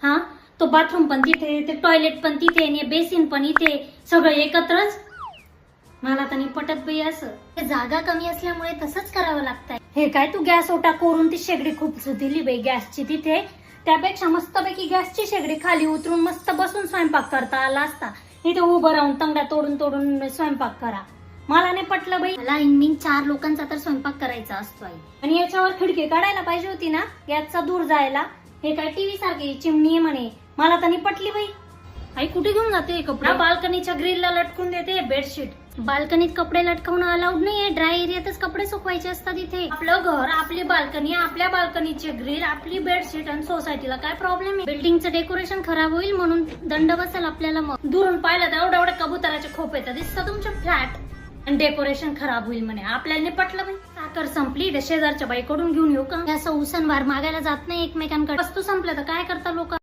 हा, तो बाथरूम पण तिथे, ते टॉयलेट पण तिथे आणि बेसिन पण इथे, सगळं एकत्रच. मला तर नाही पटत बाई असं. जागा कमी असल्यामुळे तसंच करावं लागतंय. हे काय तू गॅस ओटा करून ती शेगडी खूप दिली बाई गॅसची तिथे, त्यापेक्षा मस्तपैकी गॅसची शेगडी खाली उतरून मस्त बसून स्वयंपाक करता आला असता. इथे उभं राहून तंगड्या तोडून तोडून स्वयंपाक करा. मला नाही पटलं बाई. मला इनमिन 4 लोकांचा तर स्वयंपाक करायचा असतो आई. आणि याच्यावर खिडकी काढायला पाहिजे होती ना गॅसचा दूर जायला. हे काय टीव्ही सारखी चिमणी म्हणे. मला तर नाही पटली बाई. आई कुठे घेऊन जाते कपडे? बाल्कनीच्या ग्रिलला लटकून देते बेडशीट. बाल्कनीत कपडे लटकवणं अलाउड नाहीये. ड्राय एरियातच कपडे सुकवायचे असतात इथे. आपलं घर, आपली बाल्कनी, आपल्या बाल्कनीचे ग्रिल, आपली बेडशीट आणि सोसायटीला काय प्रॉब्लेम आहे? बिल्डिंगचं डेकोरेशन खराब होईल म्हणून दंड बसेल आपल्याला. मग दुरून पाहिलं तर एवढे एवढे कबुतराचे खोप येतात दिसतं तुमचे फ्लॅट, आणि डेकोरेशन खराब होईल म्हणे. आपल्याला नाही पटलं बाई. साखर संपली शेजारच्या बाईकडून घेऊन येऊ का? असं उसनवार मागायला जात नाही एकमेकांकडे. वस्तू संपल्या तर काय करता लोक.